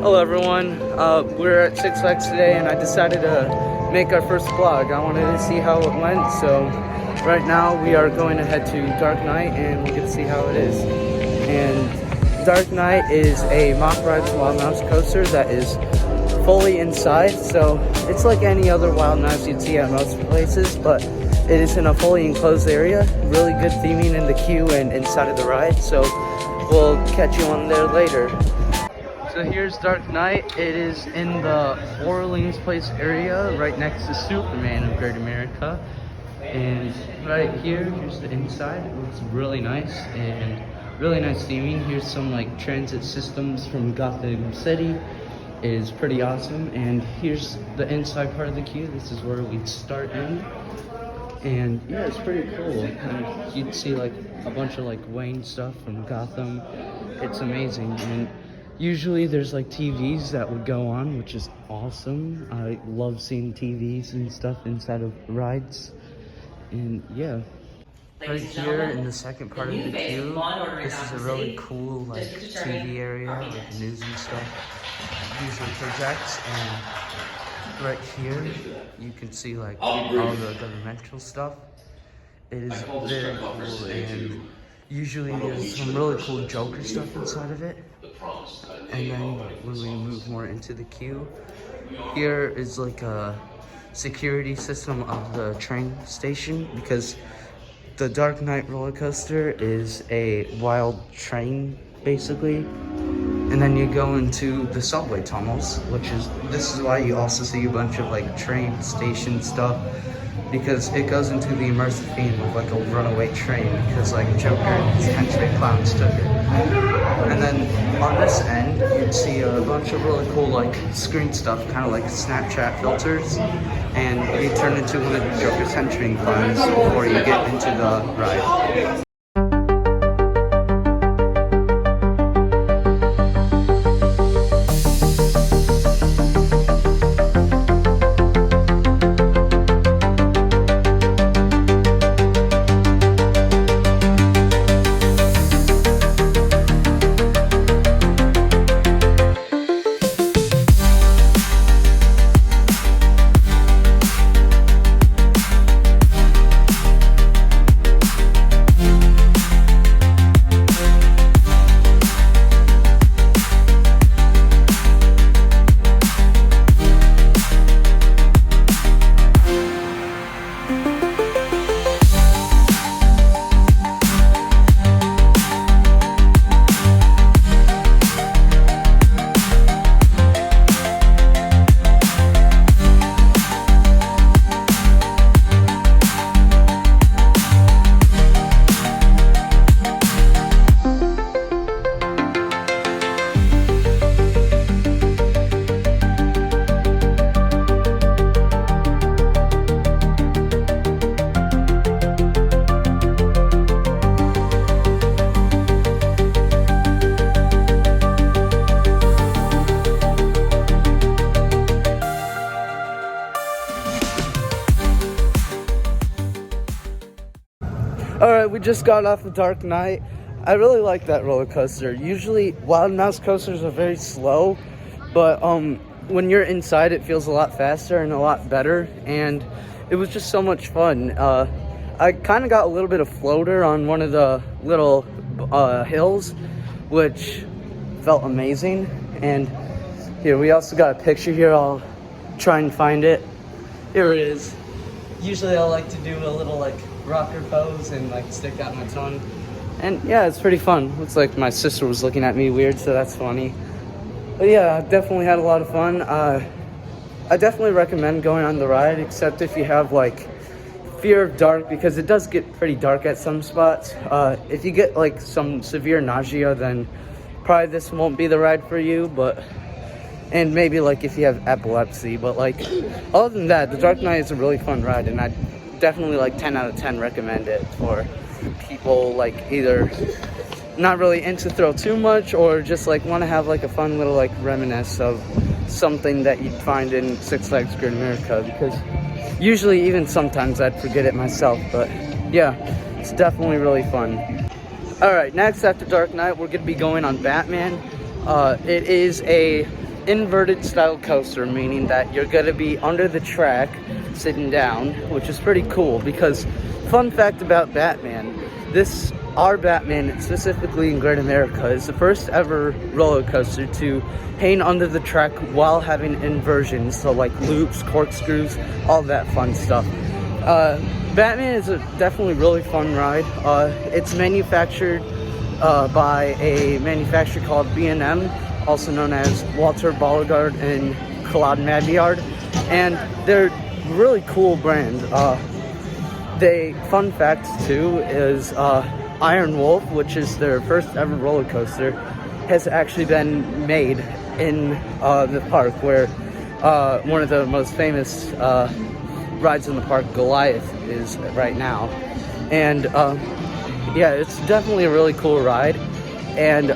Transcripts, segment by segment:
Hello everyone, we're at Six Flags today and I decided to make our first vlog. I wanted to see how it went, so right now we are going to head to Dark Knight and we'll get to see how it is. And Dark Knight is a Mach Rides Wild Knives coaster that is fully inside, so it's like any other Wild Knives you'd see at most places, but it is in a fully enclosed area. Really good theming in the queue and inside of the ride, so we'll catch you on there later. So here's Dark Knight. It is in the Orleans Place area, right next to Superman of Great America. And right here's the inside. It looks really nice and really nice theming. Here's some like transit systems from Gotham City. It is pretty awesome. And here's the inside part of the queue. This is where we start in. And yeah, it's pretty cool. And you'd see like a bunch of like Wayne stuff from Gotham. It's amazing. And usually there's like TVs that would go on, which is awesome. I love seeing TVs and stuff inside of rides. And yeah. Right here in the second part of the queue, this is a really cool like TV area, like news and stuff. Usually projects, and right here you can see like all the governmental stuff. It is very cool, and usually there's some really cool Joker stuff inside of it. And then when we move more into the queue, here is like a security system of the train station, because the Dark Knight roller coaster is a wild train basically. And then you go into the subway tunnels, this is why you also see a bunch of like train station stuff, because it goes into the immersive theme of like a runaway train, because like Joker and his henchmen clowns took it. And then on this end, you'd see a bunch of really cool like screen stuff, kind of like Snapchat filters, and you turn into one of the Joker's henchmen clowns before you get into the ride. Alright, we just got off of Dark Knight. I really like that roller coaster. Usually Wild Mouse coasters are very slow, but when you're inside it feels a lot faster and a lot better, and it was just so much fun. I kind of got a little bit of floater on one of the little hills, which felt amazing. And here, we also got a picture here. I'll try and find it. Here it is. Usually I like to do a little like rocker pose and like stick out my tongue, and yeah, it's pretty fun. Looks like my sister was looking at me weird, so that's funny. But yeah, I definitely had a lot of fun. I definitely recommend going on the ride, except if you have like fear of dark, because it does get pretty dark at some spots. If you get like some severe nausea, then probably this won't be the ride for you, and maybe like if you have epilepsy. But like other than that, the Dark Knight is a really fun ride, and I definitely like 10 out of 10 recommend it for people like either not really into thrill too much, or just like want to have like a fun little like reminisce of something that you'd find in Six Flags Great America, because usually even sometimes I'd forget it myself. But yeah, it's definitely really fun. Alright, next after Dark Knight we're going to be going on Batman. It is a inverted style coaster, meaning that you're gonna be under the track sitting down, which is pretty cool because fun fact about Batman, our Batman, specifically in Great America, is the first ever roller coaster to hang under the track while having inversions, so like loops, corkscrews, all that fun stuff. Batman is a definitely really fun ride. It's manufactured by a manufacturer called B&M, also known as Walter Beauregard and Claude Maillard, and they're really cool brand. Fun fact too is Iron Wolf, which is their first ever roller coaster, has actually been made in the park, where one of the most famous rides in the park, Goliath, is right now. And yeah, it's definitely a really cool ride, and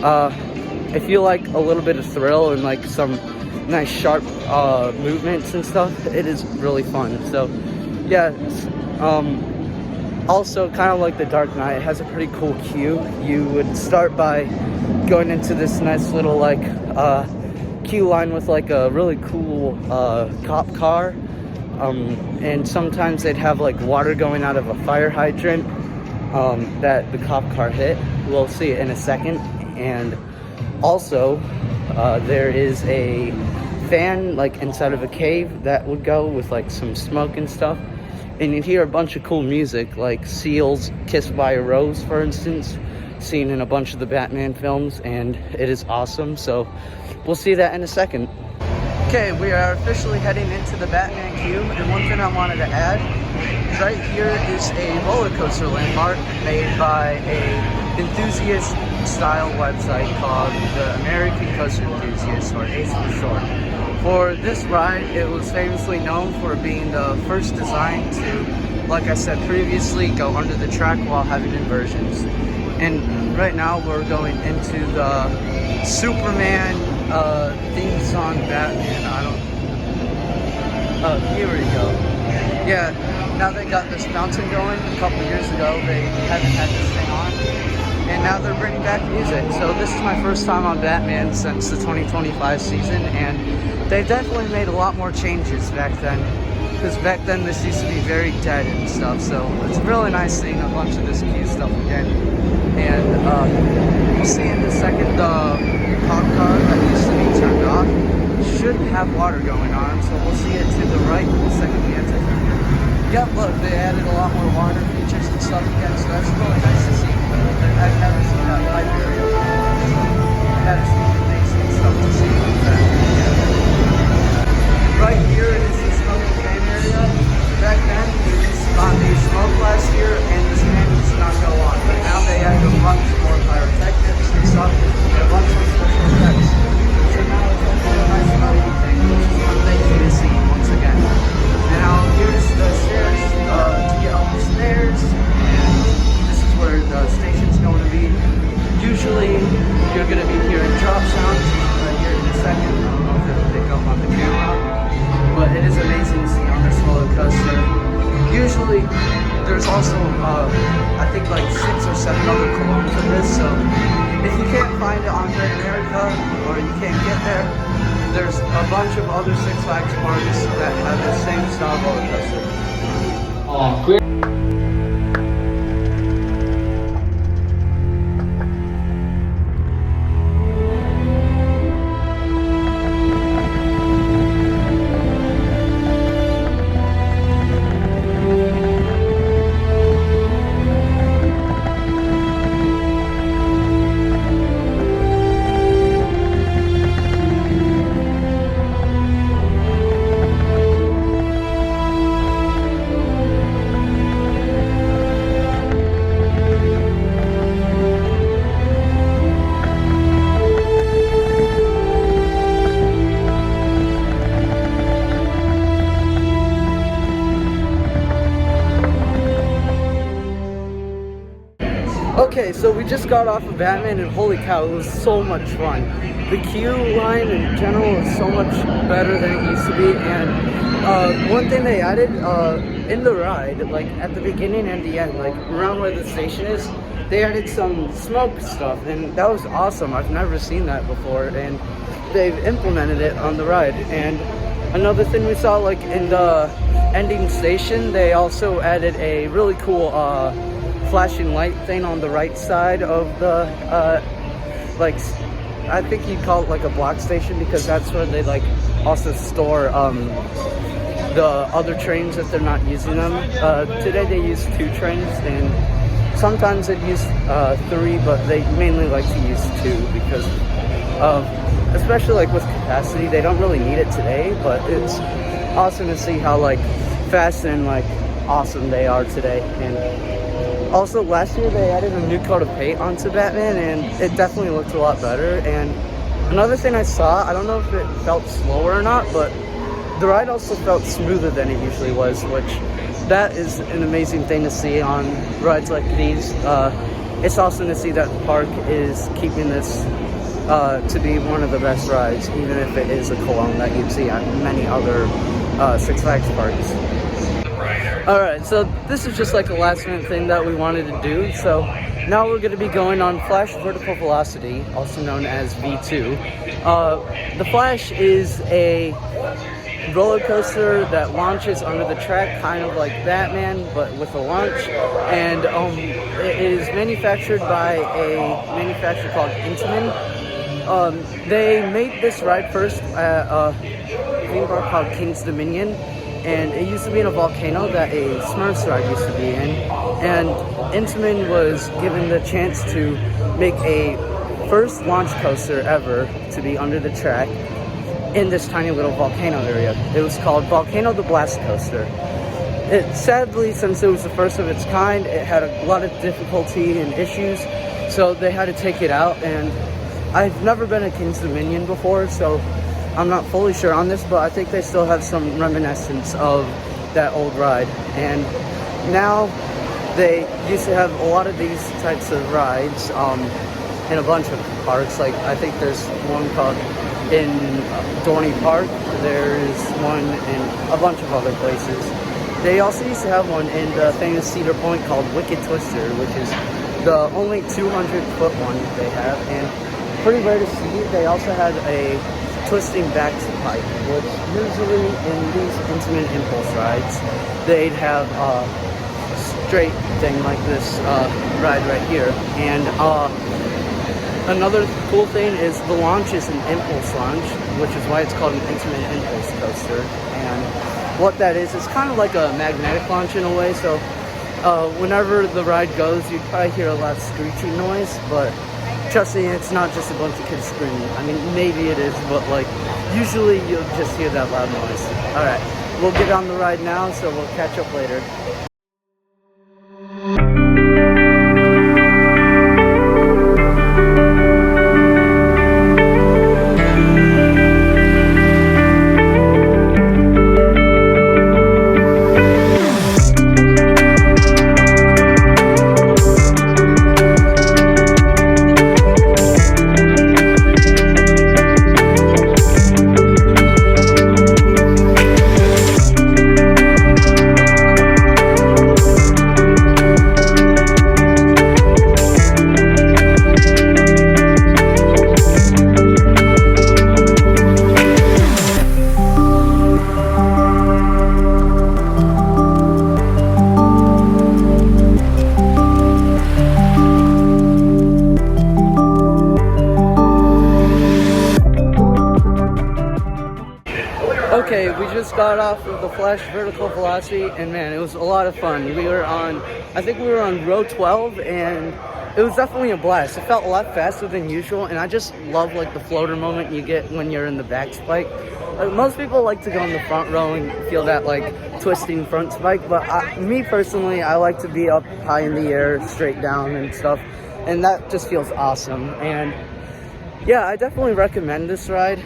if you like a little bit of thrill and like some nice sharp movements and stuff, it is really fun. So yeah, also kind of like the Dark Knight, it has a pretty cool queue. You would start by going into this nice little like queue line with like a really cool cop car, and sometimes they'd have like water going out of a fire hydrant that the cop car hit. We'll see it in a second. And also there is a fan like inside of a cave that would go with like some smoke and stuff, and you'd hear a bunch of cool music like Seal's Kissed by a Rose, for instance, seen in a bunch of the Batman films, and it is awesome. So we'll see that in a second. Okay, we are officially heading into the Batman queue, and one thing I wanted to add, right here is a roller coaster landmark made by a enthusiast style website called the American Coaster Enthusiast, or ACE for short. For this ride, it was famously known for being the first design to, like I said previously, go under the track while having inversions. And right now we're going into the Superman theme song Batman. Here we go. Yeah, now they got this fountain going. A couple years ago they haven't had this thing on, and now they're bringing back music. So this is my first time on Batman since the 2025 season, and they definitely made a lot more changes back then, because back then this used to be very dead and stuff. So it's really nice seeing a bunch of this queue stuff again. And we'll see in a second, the cop car that used to be turned off should have water going on, so we'll see it to the right the second we enter. Yep, look, they added a lot more water features and stuff again, so that's really nice to see. I've never seen that pipe area before. That is amazing stuff to see like that. Yeah. Right here is the smoking fan area. Back then, it used to not be smoke last year, and this fan used to not go on. But now they added a bunch more pyrotechnics and stuff, and a bunch of special effects. So now it's a really nice smoking thing, which is amazing to see once again. Now here's the stairs to get up the stairs, and this is where the station's going to be. Usually, you're going to be hearing drop sounds right here in a second. I don't know if it'll pick up on the camera, but it is amazing to see on this roller coaster. Usually, there's also, I think like 6 or 7 other colognes of this, so if you can't find it on Great America, or you can't get there, there's a bunch of other Six Flags parks that have the same style roller coaster. Oh, great. Okay, so we just got off of Batman, and holy cow, it was so much fun. The queue line in general is so much better than it used to be, and one thing they added in the ride, like at the beginning and the end, like around where the station is, they added some smoke stuff, and that was awesome. I've never seen that before, and they've implemented it on the ride. And another thing we saw, like in the ending station, they also added a really cool flashing light thing on the right side of the like, I think you'd call it like a block station, because that's where they like also store the other trains if they're not using them. Today they use 2 trains, and sometimes they use 3, but they mainly like to use 2 because especially like with capacity, they don't really need it today, but it's awesome to see how like fast and like awesome they are today. And also last year they added a new coat of paint onto Batman, and it definitely looked a lot better. And another thing I saw, I don't know if it felt slower or not, but the ride also felt smoother than it usually was, which that is an amazing thing to see on rides like these. It's awesome to see that the park is keeping this to be one of the best rides, even if it is a cologne that you'd see at many other Six Flags parks. Alright, so this is just like a last minute thing that we wanted to do. So now we're going to be going on Flash Vertical Velocity, also known as V2. The Flash is a roller coaster that launches under the track, kind of like Batman, but with a launch. And it is manufactured by a manufacturer called Intamin. They made this ride first at a theme park called King's Dominion, and it used to be in a volcano that a Smurfs ride used to be in. And Intamin was given the chance to make a first launch coaster ever to be under the track in this tiny little volcano area. It was called Volcano the Blast Coaster. It sadly, since it was the first of its kind, it had a lot of difficulty and issues, so they had to take it out. And I've never been to King's Dominion before, so I'm not fully sure on this, but I think they still have some reminiscence of that old ride. And now they used to have a lot of these types of rides in a bunch of parks. Like I think there's one called in Dorney Park, there's one in a bunch of other places. They also used to have one in the famous Cedar Point called Wicked Twister, which is the only 200-foot one they have, and pretty rare to see. They also had a twisting back pipe, which usually in these Intamin Impulse rides, they'd have a straight thing like this ride right here. And another cool thing is the launch is an impulse launch, which is why it's called an Intamin Impulse coaster. And what that is, it's kind of like a magnetic launch in a way. So whenever the ride goes, you'd probably hear a lot of screeching noise, but trust me, it's not just a bunch of kids screaming. I mean, maybe it is, but like usually you'll just hear that loud noise. All right, we'll get on the ride now, so we'll catch up later. Okay, we just got off of the Flash Vertical Velocity, and man, it was a lot of fun. We were on, I think we were on row 12, and it was definitely a blast. It felt a lot faster than usual, and I just love like the floater moment you get when you're in the back spike. Like, most people like to go in the front row and feel that like twisting front spike, but me personally, I like to be up high in the air, straight down and stuff, and that just feels awesome. And yeah, I definitely recommend this ride.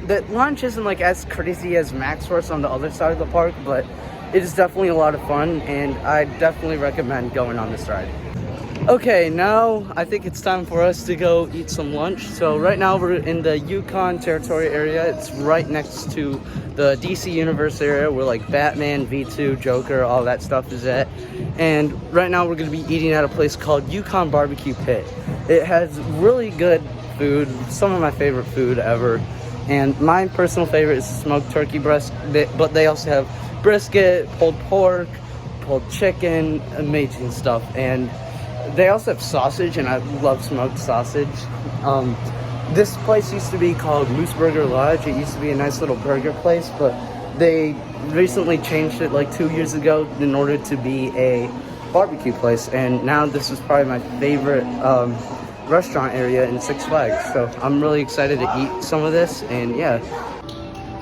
The launch isn't like as crazy as Max Force on the other side of the park, but it is definitely a lot of fun, and I definitely recommend going on this ride. Okay, now I think it's time for us to go eat some lunch. So right now we're in the Yukon territory area. It's right next to the DC Universe area where like Batman, V2, Joker, all that stuff is at. And right now we're going to be eating at a place called Yukon Barbecue Pit. It has really good food, some of my favorite food ever. And my personal favorite is smoked turkey breast, but they also have brisket, pulled pork, pulled chicken, amazing stuff. And they also have sausage, and I love smoked sausage. This place used to be called Moose Burger Lodge. It used to be a nice little burger place, but they recently changed it like 2 years ago in order to be a barbecue place. And now this is probably my favorite restaurant area in Six Flags, so I'm really excited to eat some of this. And yeah,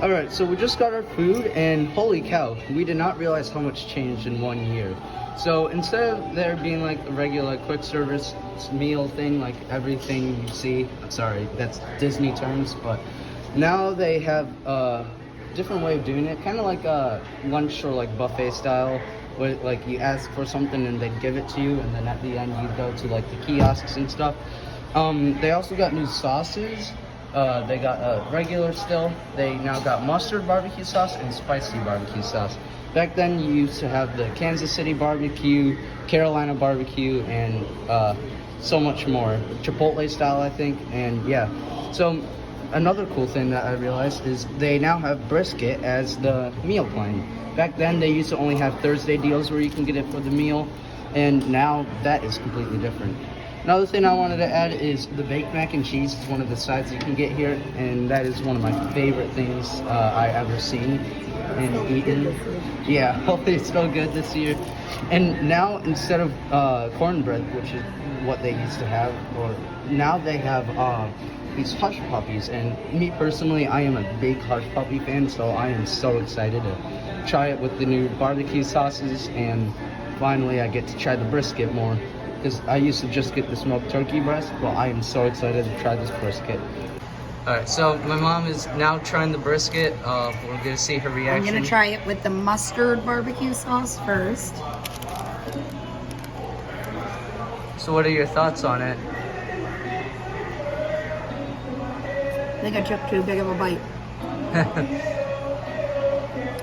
all right, so we just got our food, and holy cow, we did not realize how much changed in 1 year. So instead of there being like a regular quick service meal thing, like everything you see, sorry, that's Disney terms, but now they have a different way of doing it, kind of like a lunch or like buffet style, where like you ask for something and they give it to you, and then at the end you go to like the kiosks and stuff. They also got new sauces. They got regular still. They now got mustard barbecue sauce and spicy barbecue sauce. Back then you used to have the Kansas City barbecue, Carolina barbecue, and so much more. Chipotle style, I think. And yeah, so another cool thing that I realized is they now have brisket as the meal plan. Back then, they used to only have Thursday deals where you can get it for the meal, and now that is completely different. Another thing I wanted to add is the baked mac and cheese is one of the sides you can get here, and that is one of my favorite things I ever seen and eaten. Yeah, hopefully it's still good this year. And now, instead of cornbread, which is what they used to have, or now they have these hush puppies. And me personally, I am a big hush puppy fan, so I am so excited to try it with the new barbecue sauces, and finally I get to try the brisket more, because I used to just get the smoked turkey breast, but I am so excited to try this brisket. Alright, so my mom is now trying the brisket. We're gonna see her reaction. I'm gonna try it with the mustard barbecue sauce first. So what are your thoughts on it? I think I took too big of a bite.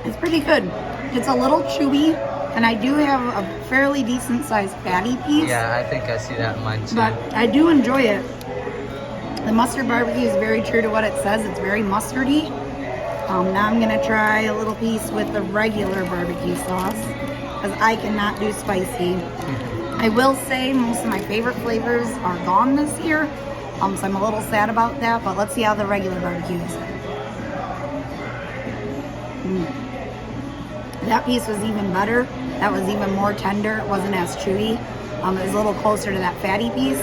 It's pretty good. It's a little chewy, and I do have a fairly decent sized fatty piece. Yeah, I think I see that in mine too. But I do enjoy it. The mustard barbecue is very true to what it says. It's very mustardy. Now I'm gonna try a little piece with the regular barbecue sauce, because I cannot do spicy. I will say most of my favorite flavors are gone this year, so I'm a little sad about that, but let's see how the regular barbecue is. That piece was even better. That was even more tender. It wasn't as chewy. It was a little closer to that fatty piece.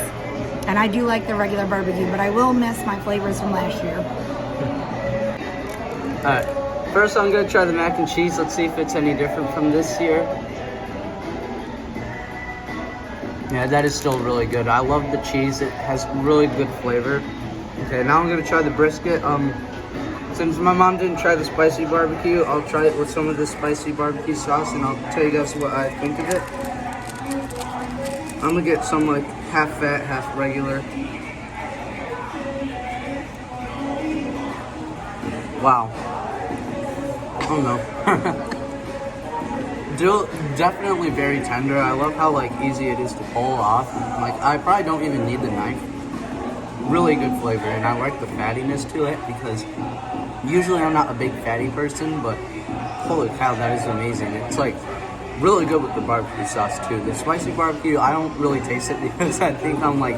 And I do like the regular barbecue, but I will miss my flavors from last year. Alright, first I'm gonna try the mac and cheese. Let's see if it's any different from this year. Yeah, that is still really good. I love the cheese. It has really good flavor. Okay, now I'm gonna try the brisket. Since my mom didn't try the spicy barbecue, I'll try it with some of the spicy barbecue sauce, and I'll tell you guys what I think of it. I'm gonna get some like half fat, half regular. Wow. Oh no. Definitely very tender. I love how like easy it is to pull off. Like I probably don't even need the knife. Really good flavor, and I like the fattiness to it, because usually I'm not a big fatty person, but holy cow, that is amazing. It's like really good with the barbecue sauce too. The spicy barbecue, I don't really taste it because I think I'm like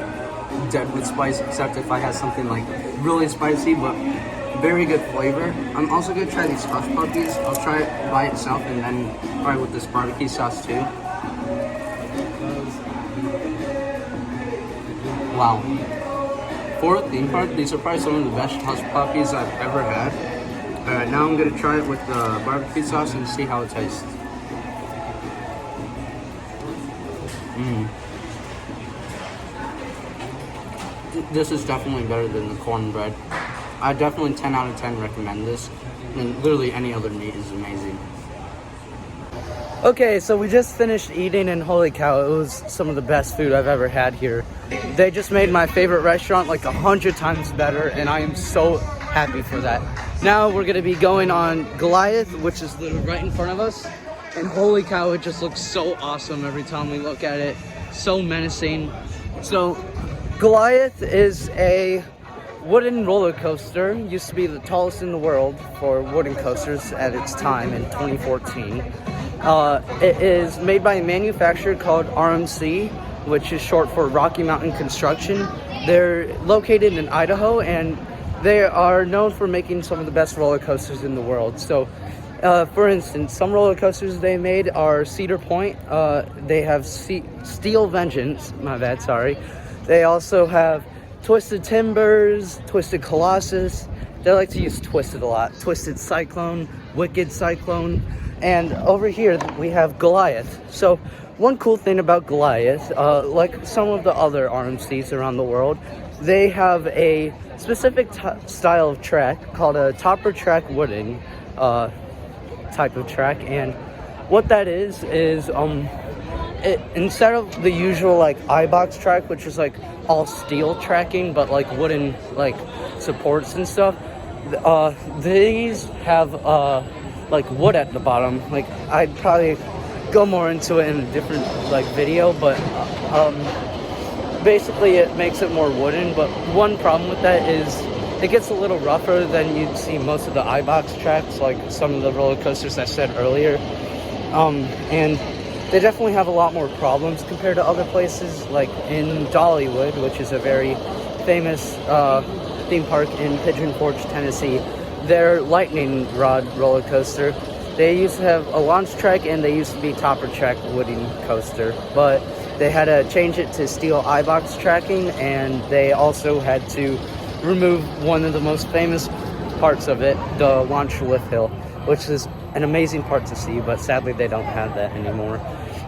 dead with spice, except if I have something like really spicy, but very good flavor. I'm also gonna try these hush puppies. I'll try it by itself and then try it with this barbecue sauce too. Wow. For a theme park, these are probably some of the best hush puppies I've ever had. Alright, now I'm gonna try it with the barbecue sauce and see how it tastes. This is definitely better than the cornbread. I definitely 10 out of 10 recommend this. And literally any other meat is amazing. Okay, so we just finished eating, and holy cow, it was some of the best food I've ever had here. They just made my favorite restaurant like 100 times better, and I am so happy for that. Now we're gonna be going on Goliath, which is literally right in front of us. And holy cow, it just looks so awesome every time we look at it. So menacing. So Goliath is a wooden roller coaster. Used to be the tallest in the world for wooden coasters at its time in 2014. It is made by a manufacturer called RMC, which is short for Rocky Mountain Construction. They're located in Idaho, and they are known for making some of the best roller coasters in the world. So, for instance, some roller coasters they made are Cedar Point. They have Steel Vengeance. My bad, sorry. They also have Twisted Timbers, Twisted Colossus. They like to use Twisted a lot. Twisted Cyclone, Wicked Cyclone. And over here we have Goliath. So one cool thing about Goliath, like some of the other RMCs around the world, they have a specific style of track called a topper track wooden type of track. And what that is instead of the usual like iBox track, which is like all steel tracking but like wooden like supports and stuff, these have like wood at the bottom. Like I'd probably go more into it in a different like video, but basically it makes it more wooden. But one problem with that is it gets a little rougher than you'd see most of the iBox tracks, like some of the roller coasters I said earlier. And they definitely have a lot more problems compared to other places, like in Dollywood, which is a very famous theme park in Pigeon Forge, Tennessee. Their Lightning Rod roller coaster, they used to have a launch track and they used to be topper track wooden coaster, but they had to change it to steel iBox tracking, and they also had to remove one of the most famous parts of it, the launch lift hill, which is an amazing part to see, but sadly they don't have that anymore.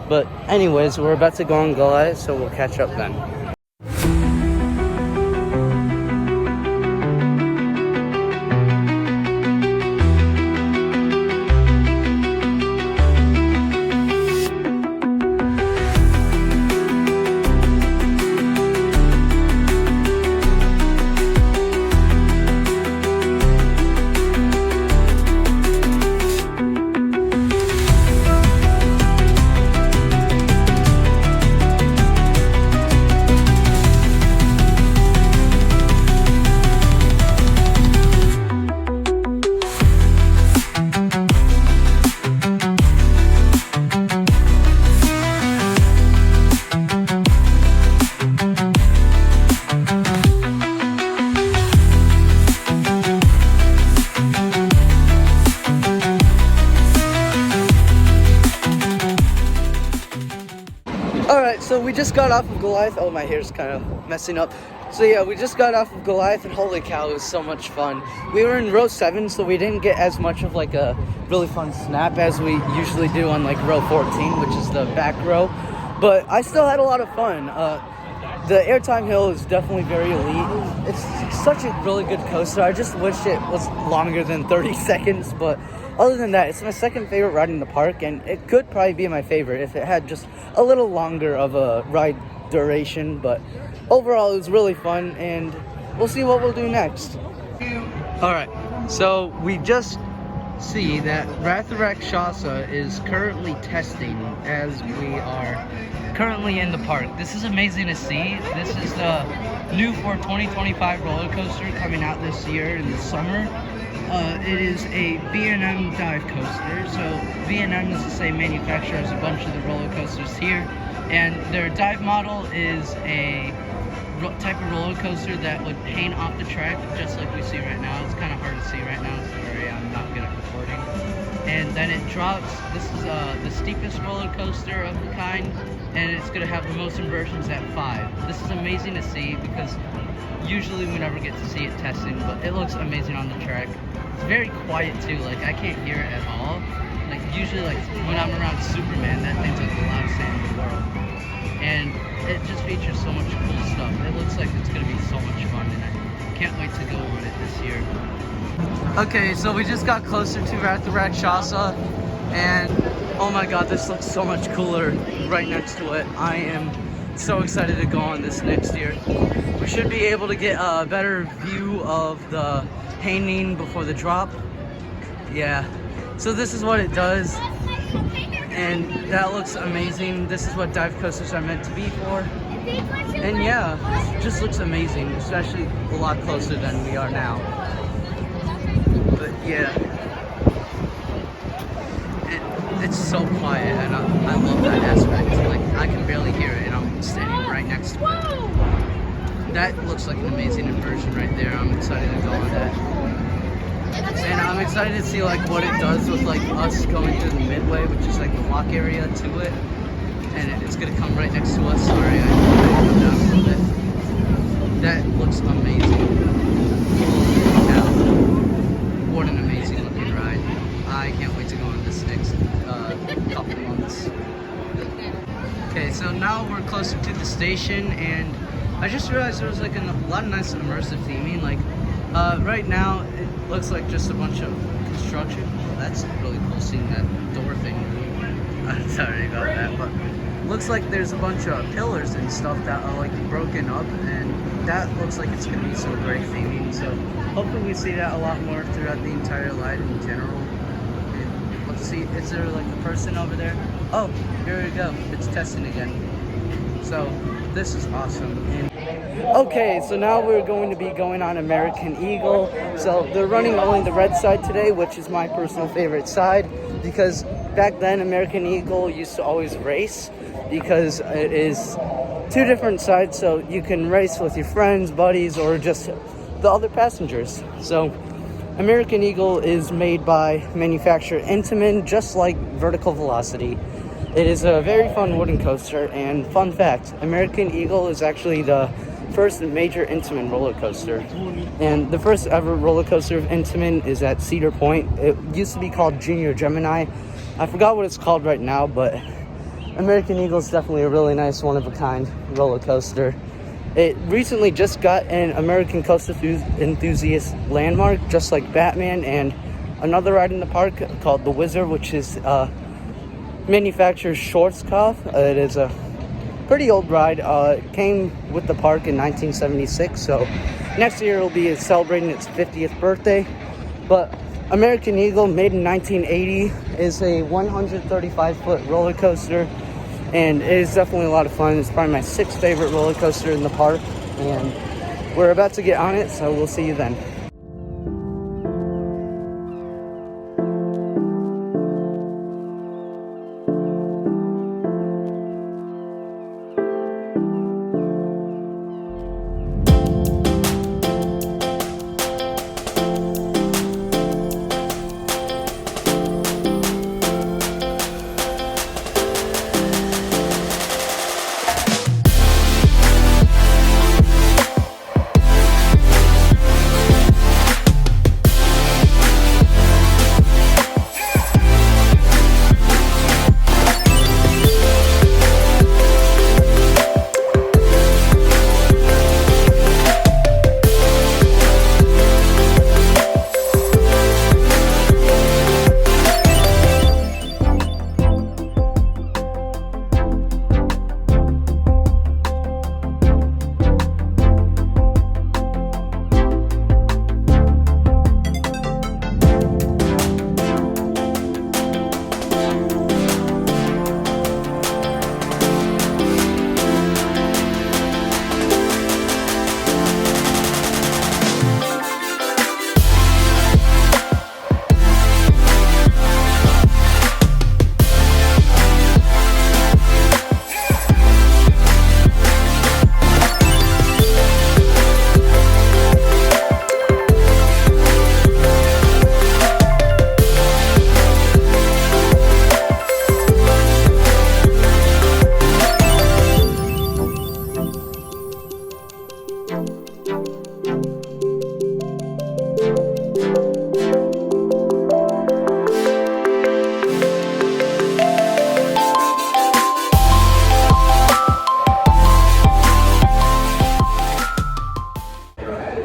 But anyways, we're about to go on Goliath, so we'll catch up then. Alright, so we just got off of Goliath. Oh, my hair's kind of messing up. So yeah, we just got off of Goliath, and holy cow, it was so much fun. We were in row 7, so we didn't get as much of like a really fun snap as we usually do on like row 14, which is the back row. But I still had a lot of fun. The airtime hill is definitely very elite. It's such a really good coaster. I just wish it was longer than 30 seconds, but other than that, it's my second favorite ride in the park, and it could probably be my favorite if it had just a little longer of a ride duration. But overall, it was really fun, and we'll see what we'll do next. Alright, so we just see that Wrath of Rakshasa is currently testing as we are currently in the park. This is amazing to see. This is the new for 2025 roller coaster coming out this year in the summer. It is a B&M dive coaster. So B&M is the same manufacturer as a bunch of the roller coasters here, and their dive model is a type of roller coaster that would hang off the track just like we see right now. It's kind of hard to see right now, sorry, I'm not good at recording. And then it drops. This is the steepest roller coaster of the kind, and it's going to have the most inversions at 5. This is amazing to see because usually we never get to see it testing, but it looks amazing on the track. It's very quiet too, like I can't hear it at all. Like usually like when I'm around Superman, that thing's like the loudest thing in the world. And it just features so much cool stuff. It looks like it's going to be so much fun, and I can't wait to go on it this year. Okay, so we just got closer to Wrath of Rakshasa, and oh my god, this looks so much cooler right next to it. I am so excited to go on this next year. We should be able to get a better view of the painting before the drop. Yeah, so this is what it does, and that looks amazing. This is what dive coasters are meant to be for. And yeah, it just looks amazing, especially a lot closer than we are now. But yeah, it's so quiet, and I love that aspect. Like, I can barely hear it, and I'm standing right next to it. That looks like an amazing inversion right there. I'm excited to go on that. And I'm excited to see like what it does with like us going through the midway, which is like the lock area to it. And it's gonna come right next to us. Sorry, I put down a little bit. That looks amazing. Yeah. What an amazing looking ride. I can't wait to go on this next couple months. Okay, so now we're closer to the station, and I just realized there was like a lot of nice immersive theming. Like right now, it looks like just a bunch of construction. Oh, that's really cool seeing that door thing. I'm sorry about that, but looks like there's a bunch of pillars and stuff that are like broken up, and that looks like it's gonna be some great theming. So hopefully we see that a lot more throughout the entire ride in general. And let's see, is there like a person over there? Oh, here we go. It's testing again. So this is awesome. And okay, so now we're going to be going on American Eagle. So they're running only the red side today, which is my personal favorite side, because back then American Eagle used to always race, because it is two different sides, so you can race with your friends, buddies, or just the other passengers. So American Eagle is made by manufacturer Intamin, just like Vertical Velocity. It is a very fun wooden coaster, and fun fact, American Eagle is actually the first major Intamin roller coaster. And the first ever roller coaster of Intamin is at Cedar Point. It used to be called Junior Gemini. I forgot what it's called right now, but American Eagle is definitely a really nice one-of-a-kind roller coaster. It recently just got an American Coaster Enthusiast landmark, just like Batman, and another ride in the park called The Wizard, which is manufacturer Schwarzkopf. It is a pretty old ride. It came with the park in 1976, so next year it'll be celebrating its 50th birthday. But American Eagle, made in 1980, is a 135-foot roller coaster, and it is definitely a lot of fun. It's probably my sixth favorite roller coaster in the park, and we're about to get on it, so we'll see you then.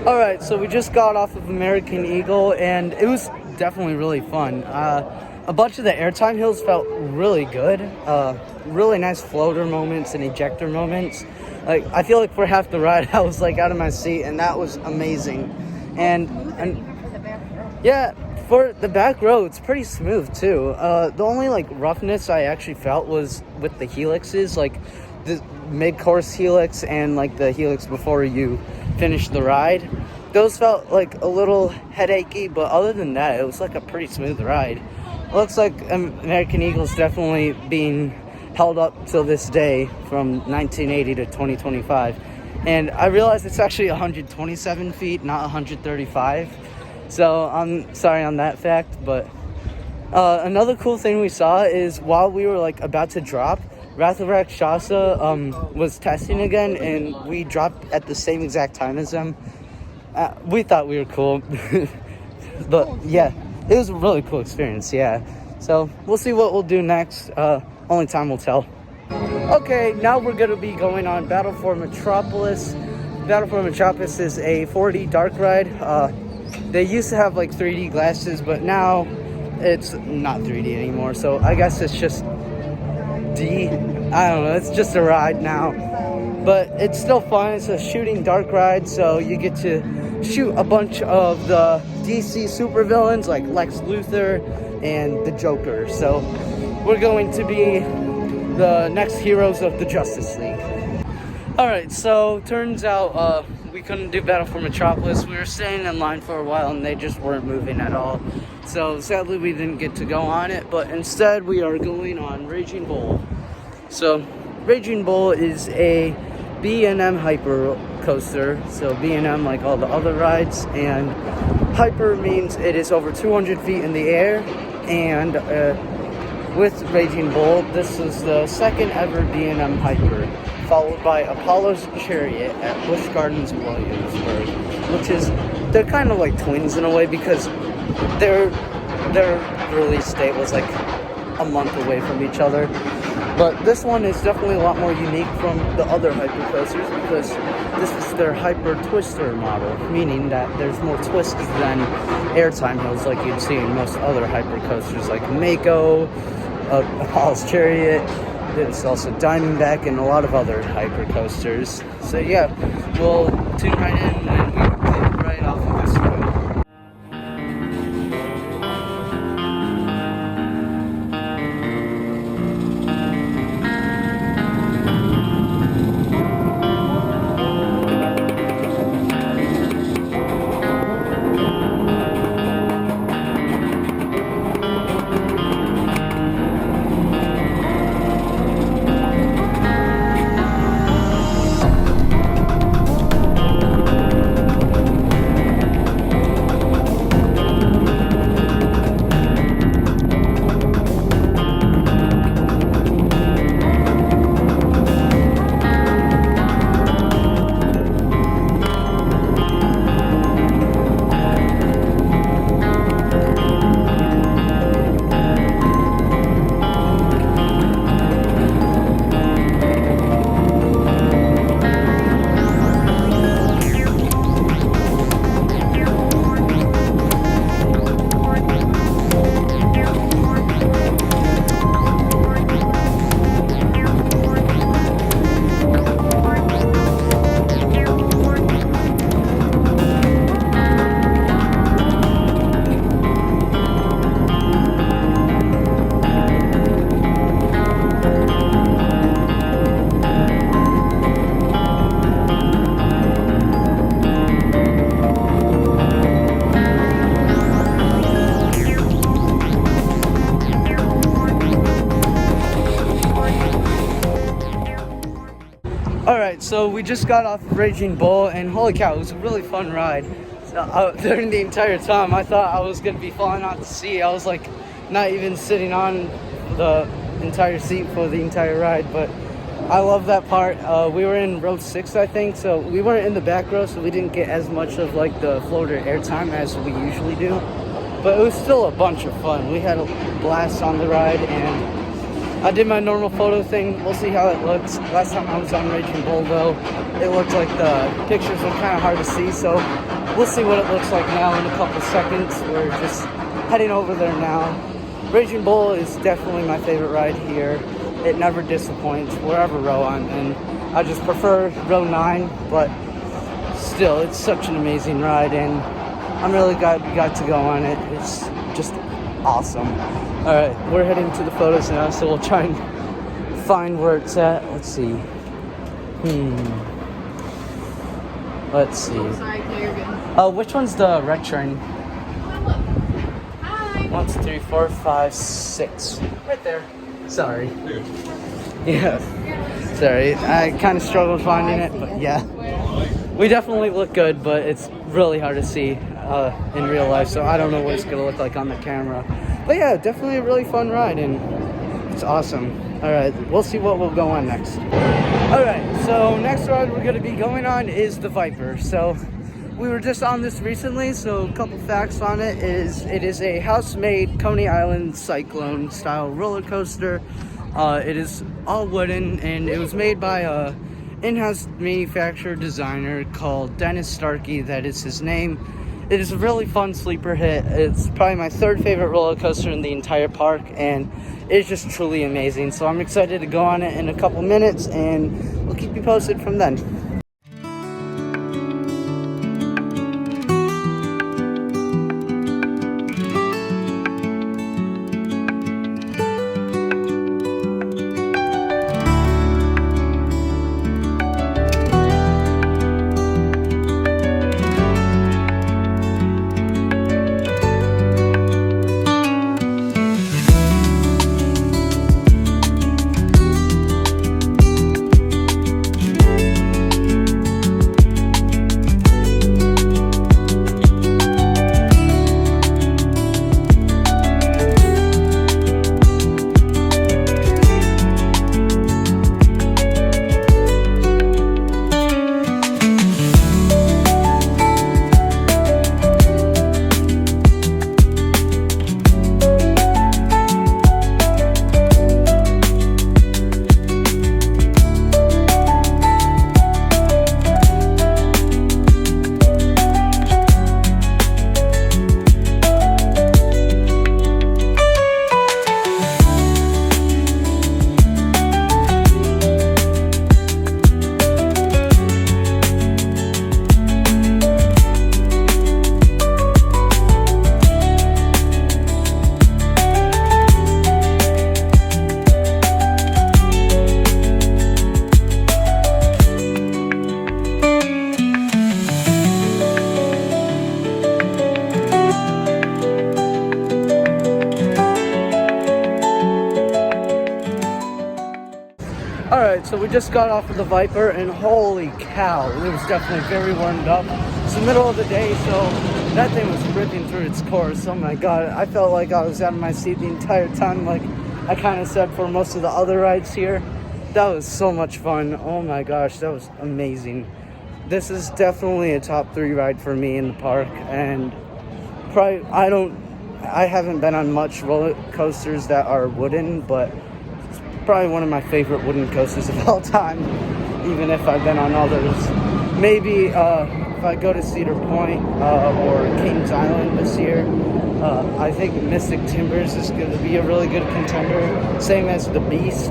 Alright, so we just got off of American Eagle, and it was definitely really fun. A bunch of the airtime hills felt really good. Really nice floater moments and ejector moments. Like, I feel like for half the ride I was like out of my seat, and that was amazing. And yeah, for the back row, it's pretty smooth too. The only like roughness I actually felt was with the helixes. Like, the mid-course helix and like the helix before you finish the ride. Those felt like a little headachy, but other than that, it was like a pretty smooth ride. It looks like American Eagle's definitely being held up till this day from 1980 to 2025. And I realized it's actually 127 feet, not 135. So I'm sorry on that fact, but another cool thing we saw is while we were like about to drop, Wrath of Rakshasa was testing again, and we dropped at the same exact time as them. We thought we were cool. But yeah, it was a really cool experience, yeah. So we'll see what we'll do next. Only time will tell. Okay, now we're going to be going on Battle for Metropolis. Battle for Metropolis is a 4D dark ride. They used to have like 3D glasses, but now it's not 3D anymore. So I guess it's just D. I don't know, it's just a ride now. But it's still fun. It's a shooting dark ride, so you get to shoot a bunch of the DC supervillains like Lex Luthor and the Joker. So we're going to be the next heroes of the Justice League. Alright, so turns out we couldn't do Battle for Metropolis. We were staying in line for a while and they just weren't moving at all. So sadly we didn't get to go on it, but instead we are going on Raging Bull. So Raging Bull is a B&M hyper coaster. So B&M like all the other rides, and hyper means it is over 200 feet in the air. And with Raging Bull, this is the second ever B&M hyper, followed by Apollo's Chariot at Busch Gardens Williamsburg, which is, they're kind of like twins in a way because their release date was like a month away from each other. But this one is definitely a lot more unique from the other hyper coasters because this is their hyper twister model, meaning that there's more twists than airtime hills like you'd see in most other hyper coasters like Mako, Apollo's Chariot. There's also Diamondback and a lot of other hyper coasters. So yeah, we'll tune right in and we'll get right off of this ride. Alright, so we just got off of Raging Bull, and holy cow, it was a really fun ride. So, during the entire time, I thought I was going to be falling out to sea. I was like not even sitting on the entire seat for the entire ride, but I love that part. We were in row 6, I think, so we weren't in the back row, so we didn't get as much of like the floater airtime as we usually do. But it was still a bunch of fun. We had a blast on the ride, and I did my normal photo thing. We'll see how it looks. Last time I was on Raging Bull, though, it looked like the pictures were kind of hard to see, so we'll see what it looks like now in a couple seconds. We're just heading over there now. Raging Bull is definitely my favorite ride here. It never disappoints, wherever row I'm in. I just prefer row 9, but still, it's such an amazing ride, and I'm really glad we got to go on it. It's just awesome. Alright, we're heading to the photos now, so we'll try and find where it's at. Let's see. Let's see. Sorry, no, you're good. Which one's the red train? Hi. 1, 2, 3, 4, 5, 6. Right there. Sorry. Yeah. Sorry, I kind of struggled finding it, but yeah. We definitely look good, but it's really hard to see in real life, so I don't know what it's gonna look like on the camera. But yeah, definitely a really fun ride, and it's awesome. All right, we'll see what will go on next. All right, so next ride we're gonna be going on is the Viper. So we were just on this recently, so a couple facts on it is a house-made Coney Island Cyclone style roller coaster. It is all wooden, and it was made by a in-house manufacturer designer called Dennis Starkey. That is his name. It is a really fun sleeper hit. It's probably my third favorite roller coaster in the entire park, and it's just truly amazing. So I'm excited to go on it in a couple minutes, and we'll keep you posted from then. Alright, so we just got off of the Viper, and holy cow, it was definitely very warmed up. It's the middle of the day, so that thing was ripping through its course. Oh my god, I felt like I was out of my seat the entire time, like I kind of said for most of the other rides here. That was so much fun. Oh my gosh, that was amazing. This is definitely a top 3 ride for me in the park, and probably I haven't been on much roller coasters that are wooden, but it's probably one of my favorite wooden coasters of all time, even if I've been on others. Maybe if I go to Cedar Point or Kings Island this year, I think Mystic Timbers is going to be a really good contender, same as the Beast.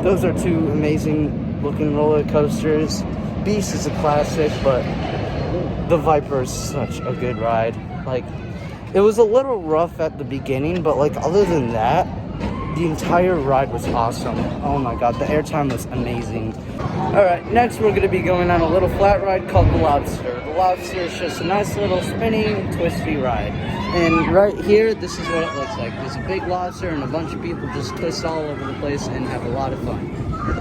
Those are 2 amazing looking roller coasters. Beast is a classic, but the Viper is such a good ride. Like, it was a little rough at the beginning, but like other than that, the entire ride was awesome. Oh my god, the airtime was amazing. Alright, next we're going to be going on a little flat ride called the Lobster. The Lobster is just a nice little spinning, twisty ride. And right here, this is what it looks like. There's a big lobster and a bunch of people just twist all over the place and have a lot of fun.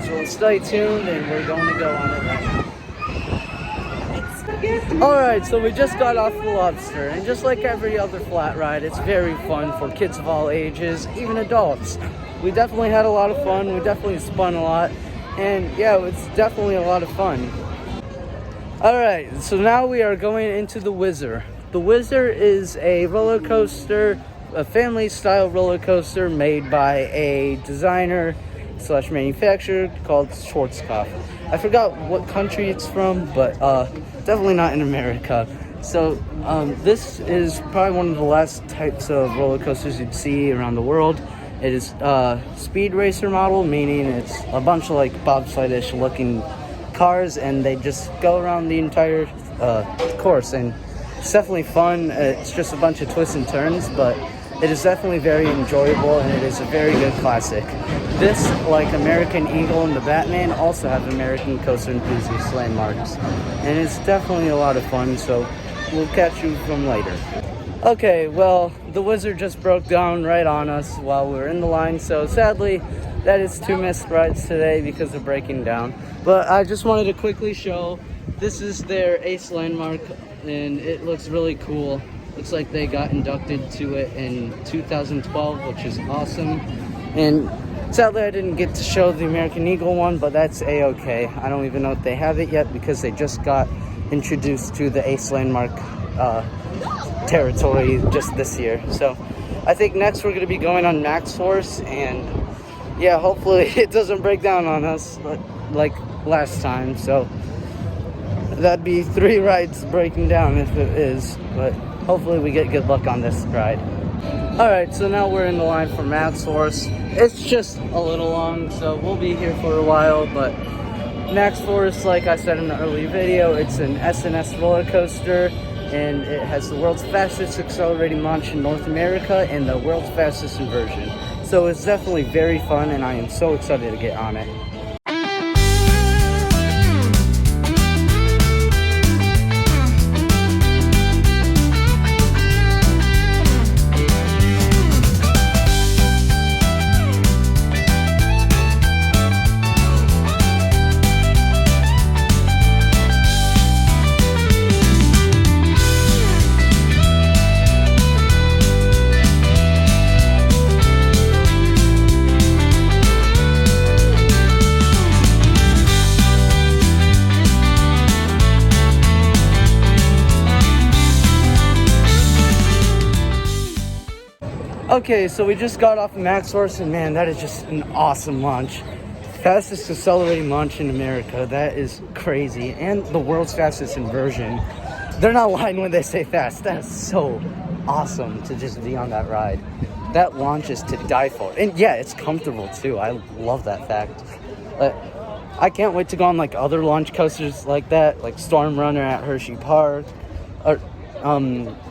So stay tuned, and we're going to go on it right now. Alright, so we just got off the Lobster, and just like every other flat ride, it's very fun for kids of all ages, even adults. We definitely had a lot of fun, we definitely spun a lot, and yeah, it's definitely a lot of fun. Alright, so now we are going into the Whizzer. The Whizzer is a roller coaster, a family-style roller coaster made by a designer / manufacturer called Schwarzkopf. I forgot what country it's from, but definitely not in America. So this is probably one of the last types of roller coasters you'd see around the world. It is speed racer model, meaning it's a bunch of like bobsled-ish looking cars, and they just go around the entire course, and it's definitely fun. It's just a bunch of twists and turns, but It is definitely very enjoyable, and it is a very good classic. This, like American Eagle and the Batman, also have American Coaster Enthusiast landmarks, and it's definitely a lot of fun, so we'll catch you from later. Okay, well, the Wizard just broke down right on us while we were in the line, so sadly, that is 2 missed rides today because of breaking down. But I just wanted to quickly show, this is their Ace landmark, and it looks really cool. Looks like they got inducted to it in 2012, which is awesome. And sadly, I didn't get to show the American Eagle one, but that's a-okay. I don't even know if they have it yet because they just got introduced to the Ace landmark territory just this year. So I think next we're going to be going on Max Force, and yeah, hopefully it doesn't break down on us like last time. So that'd be 3 rides breaking down if it is, but hopefully we get good luck on this ride. Alright, so now we're in the line for Max Force. It's just a little long, so we'll be here for a while, but Max Force, like I said in the earlier video, it's an SNS roller coaster, and it has the world's fastest accelerating launch in North America and the world's fastest inversion. So it's definitely very fun, and I am so excited to get on it. Okay, so we just got off of Max Force, and man, that is just an awesome launch. Fastest accelerating launch in America. That is crazy. And the world's fastest inversion. They're not lying when they say fast. That is so awesome to just be on that ride. That launch is to die for. And yeah, it's comfortable too. I love that fact. I can't wait to go on like other launch coasters like that, like Storm Runner at Hershey Park, or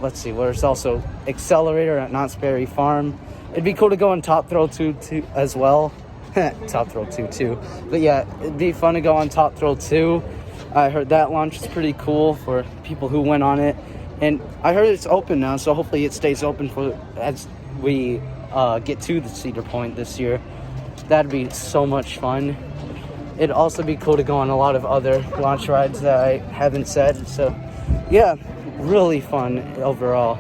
let's see, there's also Accelerator at Knott's Berry Farm. It'd be cool to go on Top Thrill 2 as well. Top Thrill 2 too. But yeah, it'd be fun to go on Top Thrill 2. I heard that launch is pretty cool for people who went on it. And I heard it's open now, so hopefully it stays open for as we get to the Cedar Point this year. That'd be so much fun. It'd also be cool to go on a lot of other launch rides that I haven't said. So yeah, really fun overall.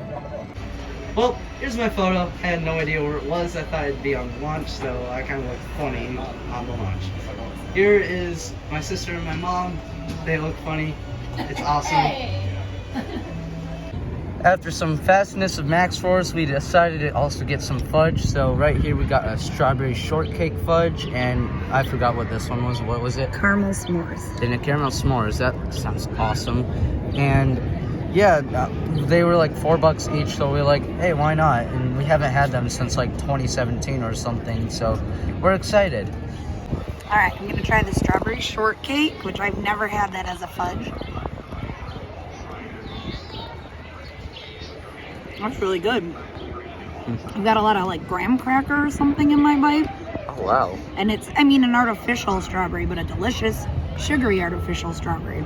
Well, here's my photo. I had no idea where it was. I thought it'd be on the launch, so I kind of looked funny on the launch. Here is my sister and my mom. They look funny. It's awesome. After some fastness of Max Force, we decided to also get some fudge. So right here we got a strawberry shortcake fudge, and I forgot what this one was. What was it? Caramel s'mores. And a caramel s'mores. That sounds awesome. And yeah, they were like $4 each, so we were like, hey, why not? And we haven't had them since like 2017 or something, so we're excited. All right, I'm gonna try the strawberry shortcake, which I've never had that as a fudge. That's really good. I've got a lot of like graham cracker or something in my bite. Oh, wow. And it's, I mean, an artificial strawberry, but a delicious, sugary artificial strawberry.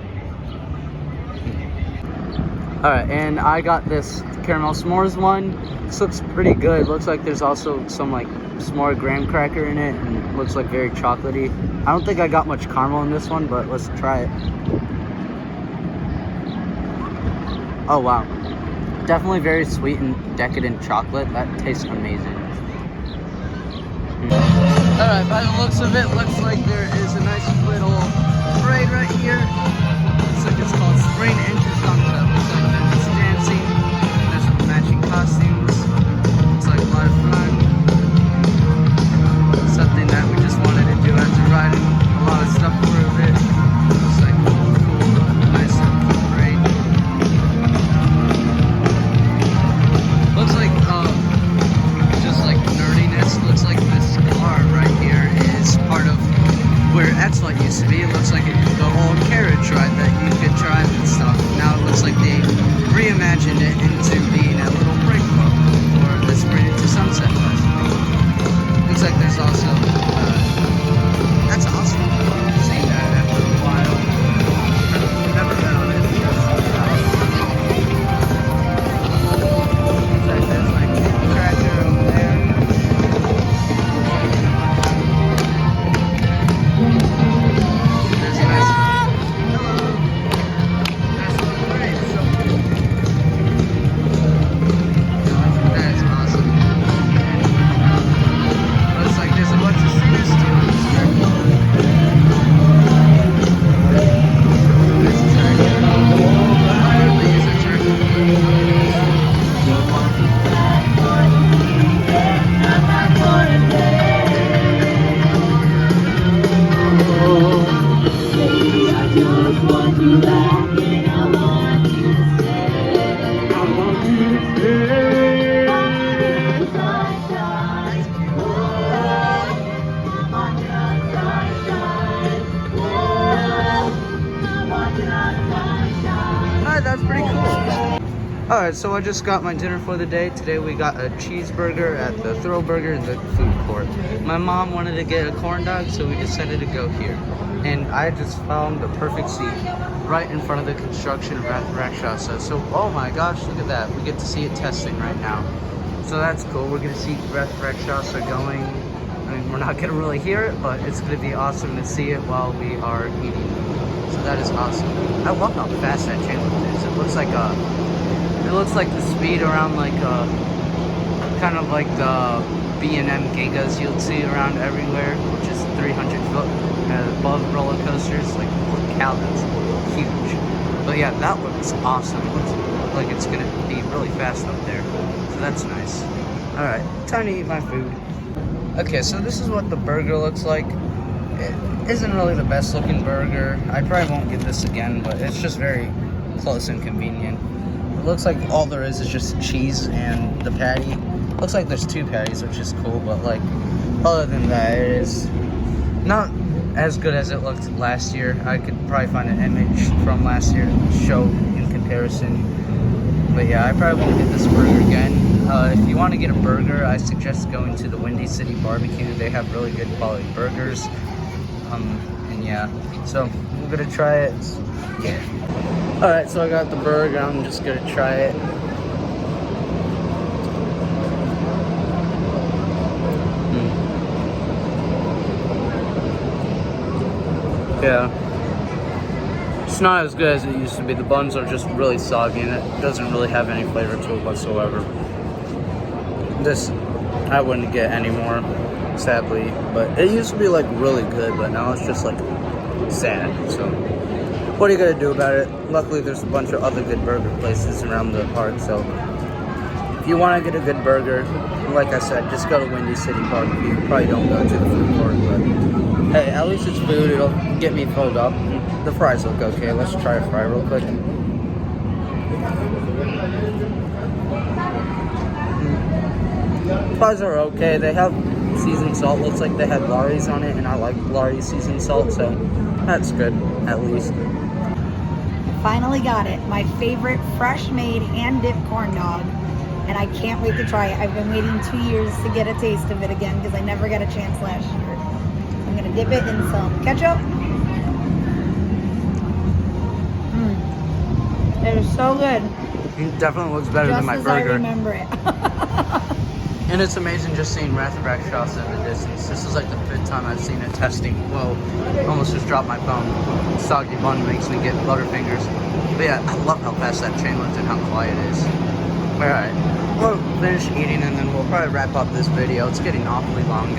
Alright, and I got this caramel s'mores one. This looks pretty good. Looks like there's also some like s'more graham cracker in it, and it looks like very chocolatey. I don't think I got much caramel in this one, but let's try it. Oh wow. Definitely very sweet and decadent chocolate. That tastes amazing. Alright, by the looks of it, looks like there is a nice little parade right here. Looks like it's called Spring Entrance Concept. Looks like there's dancing, there's some matching costumes. Looks like a lot of fun. Something that we just wanted to do after riding a lot of stuff for a bit. Looks like cool, nice little parade. Looks like, just like nerdiness, looks like this car right here is part of where X-Light used to be. It looks like the whole carriage ride that you could drive and stuff. Now it looks like they reimagined it into being a little break book for the Spring Sunset Festival. Looks like there's also, that's awesome. Seeing that after a while. I've never been on it. Looks like there's like a tractor over there. There's a nice, hello. Nice little parade. So that is awesome. Looks like there's a bunch of singers too. There's a tractor. Apparently it's a tractor. Alright, that's pretty cool. Alright, so I just got my dinner for the day. Today we got a cheeseburger at the Throw Burger in the food court. My mom wanted to get a corn dog, so we decided to go here. And I just found the perfect seat right in front of the construction of Rakshasa. So, oh my gosh, look at that. We get to see it testing right now. So that's cool. We're going to see Rakshasa going. I mean, we're not going to really hear it, but it's going to be awesome to see it while we are eating. So that is awesome. I love how fast that chain lift is. It looks like the speed around like kind of like the B&M Gigas you'll see around everywhere, which is 300 foot above roller coasters. Like, holy cow, that's huge. But yeah, that looks awesome. It looks like it's gonna be really fast up there. So that's nice. All right, time to eat my food. Okay, so this is what the burger looks like. It isn't really the best looking burger. I probably won't get this again, but it's just very close and convenient. It looks like all there is just cheese and the patty. Looks like there's two patties, which is cool, but like other than that, it is not as good as it looked last year. I could probably find an image from last year to show in comparison. But yeah, I probably won't get this burger again. If you want to get a burger, I suggest going to the Windy City Barbecue. They have really good quality burgers. And yeah, so I'm gonna try it. Yeah. All right, so I got the burger. I'm just gonna try it. Yeah, it's not as good as it used to be. The buns are just really soggy and it doesn't really have any flavor to it whatsoever. This, I wouldn't get anymore, sadly, but it used to be like really good, but now it's just like sad. So what are you gonna do about it? Luckily there's a bunch of other good burger places around the park, so if you want to get a good burger, like I said, just go to Windy City Barbecue. Probably don't go to the food court, but hey, at least it's food. It'll get me filled up. The fries look okay. Let's try a fry real quick. Fries are okay. They have seasoned salt. Looks like they had Lawry's on it, and I like Lawry's seasoned salt, so that's good, at least. Finally got it. My favorite fresh-made hand-dipped corn dog. And I can't wait to try it. I've been waiting 2 years to get a taste of it again because I never got a chance last year. I'm gonna dip it in some ketchup. It is so good. It definitely looks better than my Just burger. as I remember it. And it's amazing just seeing Wrath of Rakshasa in the distance. This is like the 5th time I've seen it testing. Whoa, almost just dropped my phone. Soggy bun makes me get butterfingers. But yeah, I love how fast that chain lift and how quiet it is. Alright, we'll finish eating and then we'll probably wrap up this video. It's getting awfully long.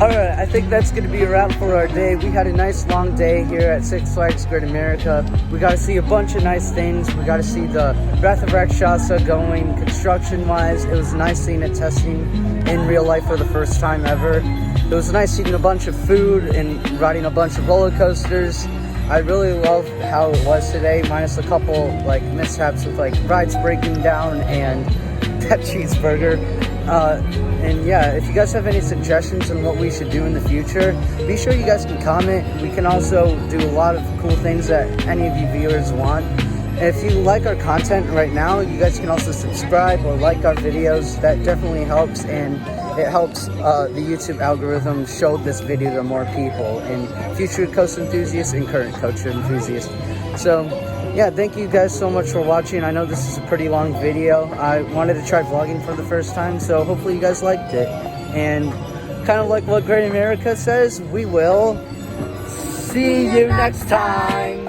Alright, I think that's going to be a wrap for our day. We had a nice long day here at Six Flags Great America. We got to see a bunch of nice things. We got to see the Wrath of Rakshasa going construction-wise. It was nice seeing it testing in real life for the first time ever. It was nice eating a bunch of food and riding a bunch of roller coasters. I really love how it was today, minus a couple like mishaps with like rides breaking down and that cheeseburger. And yeah, if you guys have any suggestions on what we should do in the future, be sure you guys can comment. We can also do a lot of cool things that any of you viewers want. If you like our content right now, you guys can also subscribe or like our videos. That definitely helps, and it helps the YouTube algorithm show this video to more people, and future coach enthusiasts and current coach enthusiasts. So yeah, thank you guys so much for watching. I know this is a pretty long video. I wanted to try vlogging for the first time, so hopefully you guys liked it. And kind of like what Great America says, we will see you next time.